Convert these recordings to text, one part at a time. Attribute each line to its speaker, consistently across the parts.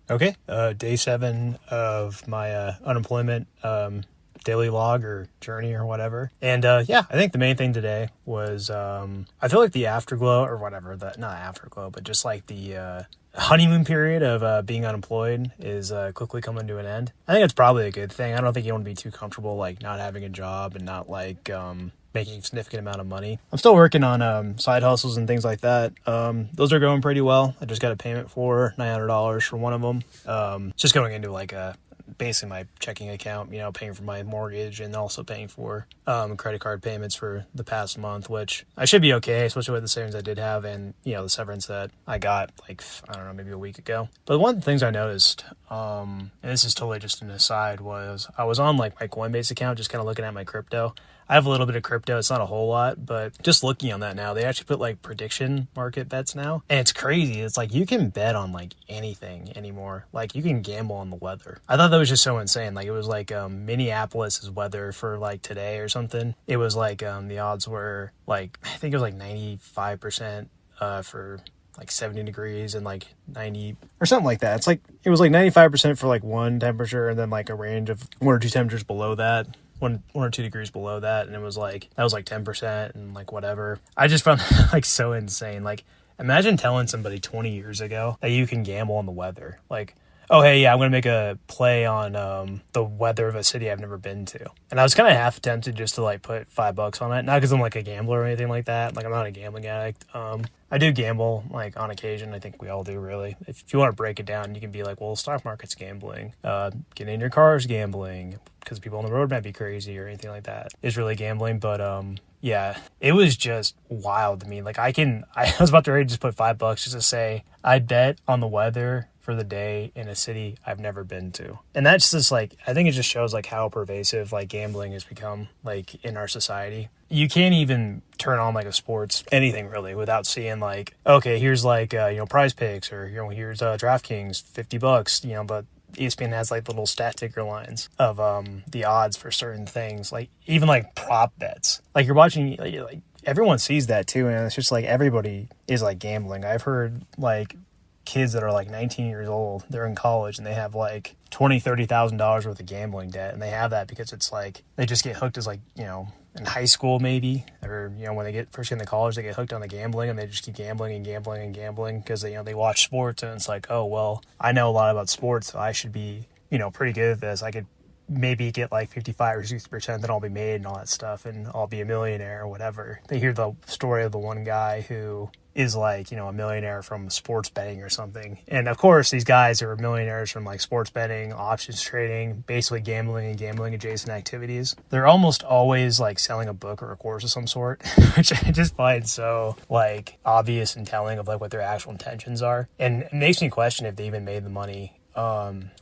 Speaker 1: Okay, day 7 of my unemployment daily log or journey or whatever. And yeah, I think the main thing today was I feel like the afterglow or whatever, not afterglow, but just like the honeymoon period of being unemployed is quickly coming to an end. I think it's probably a good thing. I don't think you want to be too comfortable like not having a job and not like making a significant amount of money. I'm still working on side hustles and things like that. Those are going pretty well. I just got a payment for $900 for one of them. Just going into like basically my checking account, paying for my mortgage and also paying for credit card payments for the past month, which I should be okay, especially with the savings I did have and, the severance that I got like, I don't know, maybe a week ago. But one of the things I noticed, and this is totally just an aside, was I was on like my Coinbase account, just kind of looking at my crypto. I have a little bit of crypto. It's not a whole lot, but just looking on that now, they actually put like prediction market bets now. And it's crazy. It's like you can bet on like anything anymore. Like you can gamble on the weather. I thought that was just so insane. Like it was like Minneapolis's weather for like today or something. It was like the odds were like, I think it was like 95% for like 70 degrees and like 90 or something like that. It was like 95% for like one temperature and then like a range of 1 or 2 temperatures below that. One or 2 degrees below that, and it was like that was like 10% and like whatever. I just found that like so insane. Like imagine telling somebody 20 years ago that you can gamble on the weather. Like, oh hey, yeah, I'm gonna make a play on the weather of a city I've never been to. And I was kind of half tempted just to like put $5 on it, not because I'm like a gambler or anything like that. Like I'm not a gambling addict. I do gamble like on occasion. I think we all do, really. If you want to break it down, you can be like, well, the stock market's gambling. Getting in your car is gambling because people on the road might be crazy or anything like that is really gambling. But yeah, it was just wild to me. Like I was about to ready to just put $5 just to say I bet on the weather for the day in a city I've never been to. And that's just like, I think it just shows like how pervasive like gambling has become like in our society. You can't even turn on like a sports, anything really, without seeing like, okay, here's like, Prize Picks or, here's DraftKings, $50, but ESPN has like little stat ticker lines of the odds for certain things, like even like prop bets. Like you're watching, like everyone sees that too, and it's just like everybody is like gambling. I've heard like kids that are like 19 years old, they're in college and they have like $20,000-$30,000 worth of gambling debt, and they have that because it's like they just get hooked as like in high school maybe, or when they get first into college they get hooked on the gambling and they just keep gambling and gambling and gambling because they watch sports and it's like, oh well, I know a lot about sports, so I should be pretty good at this. I could maybe get like 55 or 60%, then I'll be made and all that stuff and I'll be a millionaire or whatever. They hear the story of the one guy who is like, a millionaire from sports betting or something. And of course, these guys are millionaires from like sports betting, options trading, basically gambling and gambling adjacent activities. They're almost always like selling a book or a course of some sort, which I just find so like obvious and telling of like what their actual intentions are. And it makes me question if they even made the money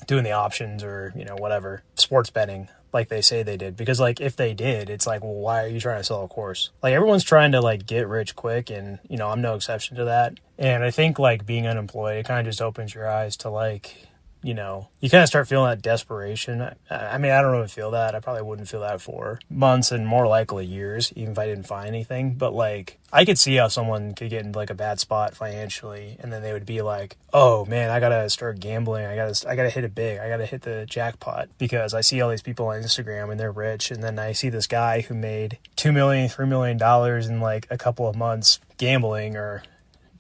Speaker 1: doing the options or, whatever, sports betting like they say they did. Because like if they did, it's like, well, why are you trying to sell a course? Like everyone's trying to like get rich quick, and I'm no exception to that. And I think like being unemployed, it kind of just opens your eyes to like, you kind of start feeling that desperation. I mean, I don't really feel that. I probably wouldn't feel that for months and more likely years, even if I didn't find anything. But like, I could see how someone could get into like a bad spot financially, and then they would be like, oh man, I gotta start gambling. I gotta hit it big. I gotta hit the jackpot because I see all these people on Instagram and they're rich. And then I see this guy who made $2 million, $3 million in like a couple of months gambling or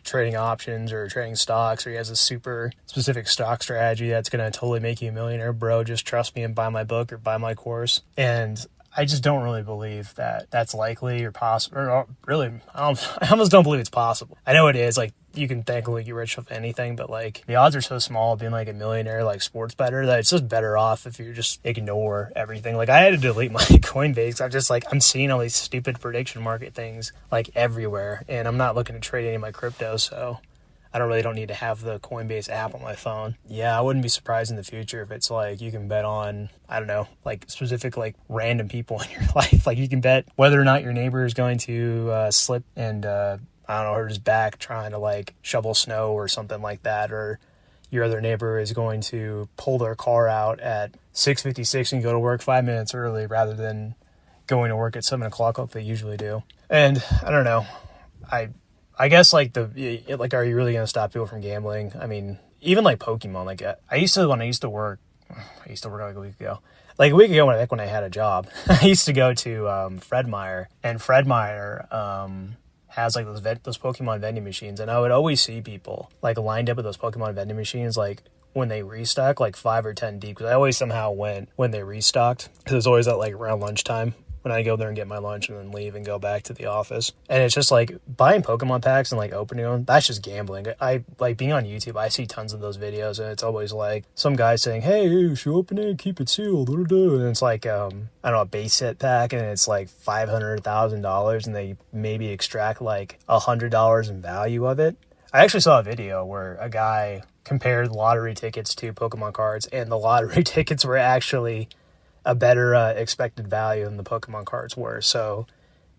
Speaker 1: trading options or trading stocks, or he has a super specific stock strategy that's going to totally make you a millionaire. Bro, just trust me and buy my book or buy my course. And I just don't really believe that that's likely or possible. Or really, I almost don't believe it's possible. I know it is. Like, you can thankfully get rich with anything, but like the odds are so small being like a millionaire, like sports bettor, that it's just better off if you just ignore everything. Like I had to delete my Coinbase. I'm just like, I'm seeing all these stupid prediction market things like everywhere, and I'm not looking to trade any of my crypto, so I don't need to have the Coinbase app on my phone. Yeah, I wouldn't be surprised in the future if it's like you can bet on, I don't know, like specific like random people in your life. Like you can bet whether or not your neighbor is going to slip and I don't know, hurt his back trying to like shovel snow or something like that, or your other neighbor is going to pull their car out at 6:56 and go to work 5 minutes early rather than going to work at 7 o'clock like they usually do. And I don't know, I guess like are you really going to stop people from gambling? I mean, even like Pokemon. Like I used to, when I used to work like a week ago. Like a week ago when I had a job, I used to go to Fred Meyer, and Fred Meyer has like those Pokemon vending machines, and I would always see people like lined up at those Pokemon vending machines, like when they restock, like 5 or 10 deep, because I always somehow went when they restocked, because it was always at like around lunchtime when I go there and get my lunch and then leave and go back to the office. And it's just like buying Pokemon packs and like opening them, that's just gambling. I like being on YouTube, I see tons of those videos, and it's always like some guy saying, hey, you should open it, keep it sealed, and it's like I don't know, a base set pack, and it's like $500,000, and they maybe extract like $100 in value of it. I actually saw a video where a guy compared lottery tickets to Pokemon cards, and the lottery tickets were actually a better expected value than the Pokemon cards were. So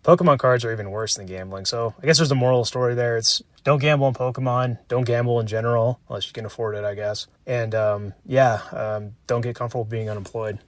Speaker 1: Pokemon cards are even worse than gambling. So I guess there's a moral story there. It's don't gamble on Pokemon, don't gamble in general, unless you can afford it, I guess. And don't get comfortable being unemployed.